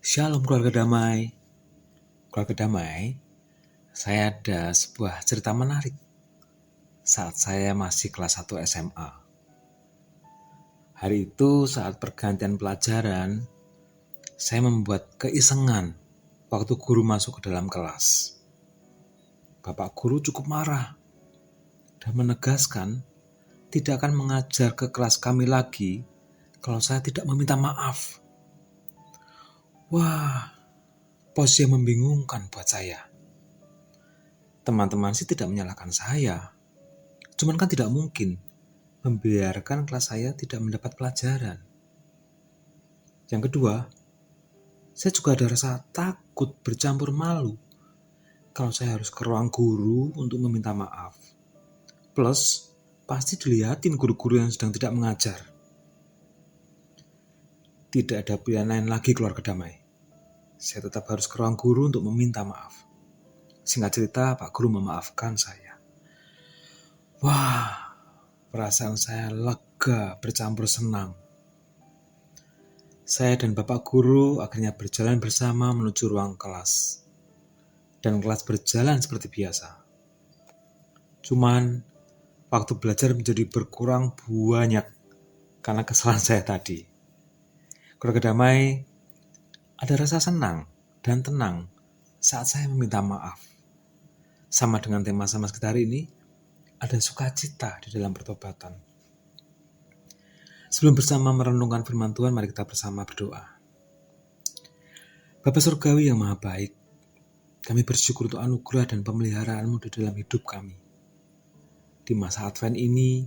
Shalom keluarga damai. Keluarga damai, saya ada sebuah cerita menarik saat saya masih kelas 1 SMA. Hari itu saat pergantian pelajaran, saya membuat keisengan waktu guru masuk ke dalam kelas. Bapak guru cukup marah dan menegaskan tidak akan mengajar ke kelas kami lagi kalau saya tidak meminta maaf. Wah, posisi yang membingungkan buat saya. Teman-teman sih tidak menyalahkan saya. Cuman kan tidak mungkin membiarkan kelas saya tidak mendapat pelajaran. Yang kedua, saya juga ada rasa takut bercampur malu kalau saya harus ke ruang guru untuk meminta maaf. Plus, pasti dilihatin guru-guru yang sedang tidak mengajar. Tidak ada pilihan lain lagi keluarga damai. Saya tetap harus ke ruang guru untuk meminta maaf. Singkat cerita, Pak Guru memaafkan saya. Wah, perasaan saya lega bercampur senang. Saya dan Bapak Guru akhirnya berjalan bersama menuju ruang kelas. Dan kelas berjalan seperti biasa. Cuman, waktu belajar menjadi berkurang banyak karena kesalahan saya tadi. Keluarga damai, ada rasa senang dan tenang saat saya meminta maaf. Sama dengan tema sama kita hari ini, ada sukacita di dalam pertobatan. Sebelum bersama merenungkan firman Tuhan, mari kita bersama berdoa. Bapa Surgawi yang Maha Baik, kami bersyukur untuk anugerah dan pemeliharaan-Mu di dalam hidup kami. Di masa Advent ini,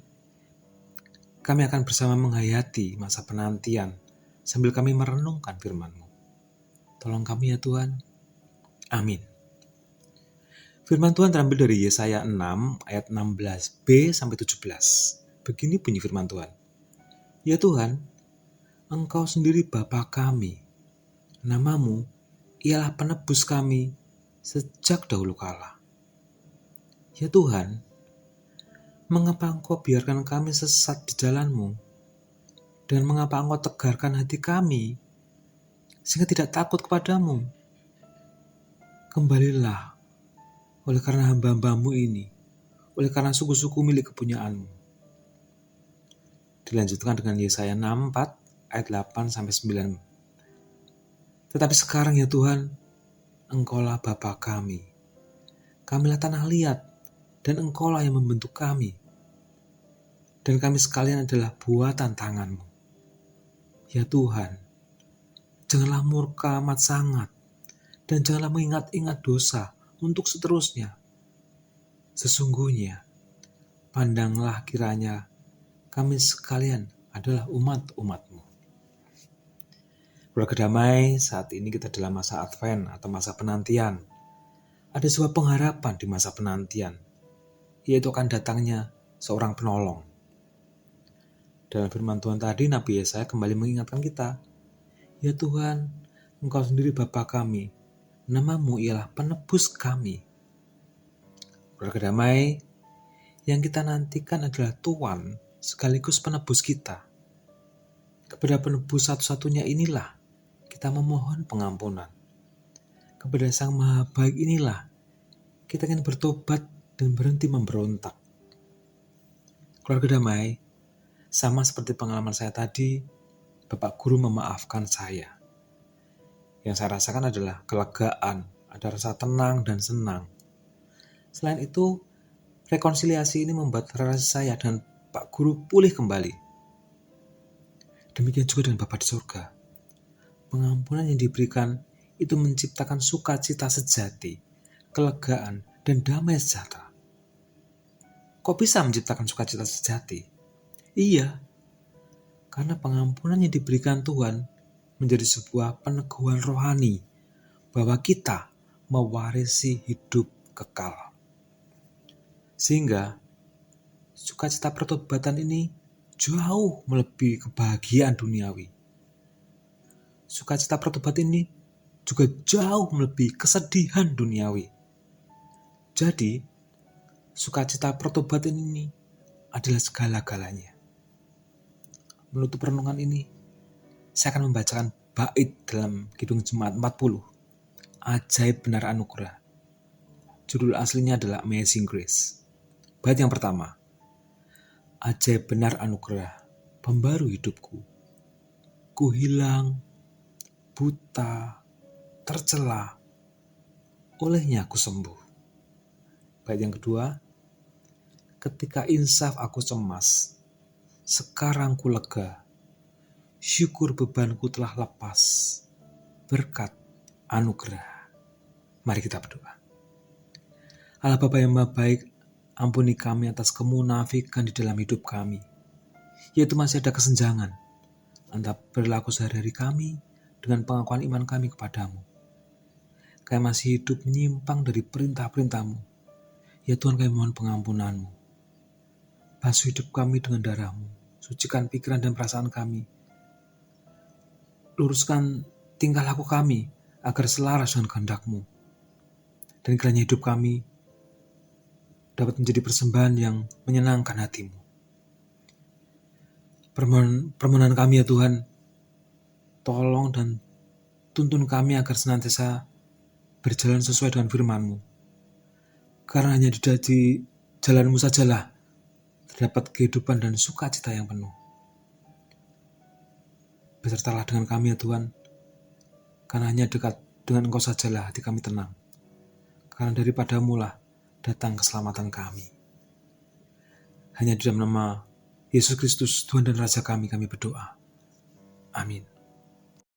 kami akan bersama menghayati masa penantian sambil kami merenungkan firman-Mu. Tolong kami ya Tuhan. Amin. Firman Tuhan terambil dari Yesaya 6 ayat 16b sampai 17. Begini bunyi firman Tuhan. Ya Tuhan, Engkau sendiri Bapa kami. Namamu ialah penebus kami sejak dahulu kala. Ya Tuhan, mengapa Engkau biarkan kami sesat di jalan-Mu? Dan mengapa Engkau tegarkan hati kami sehingga tidak takut kepadamu? Kembalilah oleh karena hamba-hambamu ini, oleh karena suku-suku milik kepunyaan-Mu. Dilanjutkan dengan Yesaya 64 ayat 8 sampai 9. Tetapi sekarang ya Tuhan, Engkaulah Bapa kami. Kamilah tanah liat dan Engkaulah yang membentuk kami. Dan kami sekalian adalah buatan tangan-Mu. Ya Tuhan, janganlah murka amat sangat dan janganlah mengingat-ingat dosa untuk seterusnya. Sesungguhnya, pandanglah kiranya kami sekalian adalah umat-umat-Mu. Keluarga damai, saat ini kita dalam masa Advent atau masa penantian. Ada sebuah pengharapan di masa penantian, yaitu akan datangnya seorang penolong. Dalam firman Tuhan tadi, Nabi Yesaya kembali mengingatkan kita, ya Tuhan, Engkau sendiri Bapa kami, namamu ialah penebus kami. Keluarga damai, yang kita nantikan adalah Tuhan sekaligus penebus kita. Kepada penebus satu-satunya inilah kita memohon pengampunan. Kepada Sang Maha Baik inilah kita ingin bertobat dan berhenti memberontak. Keluarga damai, sama seperti pengalaman saya tadi, Bapak Guru memaafkan saya. Yang saya rasakan adalah kelegaan, ada rasa tenang dan senang. Selain itu, rekonsiliasi ini membuat relasi saya dan Pak Guru pulih kembali. Demikian juga dengan Bapa di surga. Pengampunan yang diberikan itu menciptakan sukacita sejati, kelegaan, dan damai sejahtera. Kok bisa menciptakan sukacita sejati? Iya, karena pengampunan yang diberikan Tuhan menjadi sebuah peneguhan rohani bahwa kita mewarisi hidup kekal. Sehingga sukacita pertobatan ini jauh melebihi kebahagiaan duniawi. Sukacita pertobatan ini juga jauh melebihi kesedihan duniawi. Jadi, sukacita pertobatan ini adalah segala-galanya. Menutup renungan ini, saya akan membacakan bait dalam Kidung Jemaat 40, Ajaib Benar Anugerah. Judul aslinya adalah Amazing Grace. Bait yang pertama, ajaib benar anugerah, pembaru hidupku. Ku hilang, buta, tercela, olehnya aku sembuh. Bait yang kedua, ketika insaf aku cemas, sekarang ku lega, syukur bebanku telah lepas, berkat anugerah. Mari kita berdoa. Allah Bapa yang Maha Baik, ampuni kami atas kemunafikan di dalam hidup kami, yaitu masih ada kesenjangan antara perilaku sehari-hari kami dengan pengakuan iman kami kepadamu. Kami masih hidup menyimpang dari perintah-perintah-Mu. Ya Tuhan, kami mohon pengampunan-Mu. Basuh hidup kami dengan darah-Mu, sucikan pikiran dan perasaan kami. Luruskan tingkah laku kami agar selaras dengan kehendak-Mu. Dan kiranya hidup kami dapat menjadi persembahan yang menyenangkan hati-Mu. Permohonan kami ya Tuhan, tolong dan tuntun kami agar senantiasa berjalan sesuai dengan firman-Mu. Karena hanya di jalan-Mu sajalah terdapat kehidupan dan sukacita yang penuh. Besertalah dengan kami ya Tuhan, karena hanya dekat dengan Engkau sajalah hati kami tenang. Karena daripada-Mu lah datang keselamatan kami. Hanya di dalam nama Yesus Kristus, Tuhan dan Raja kami berdoa. Amin.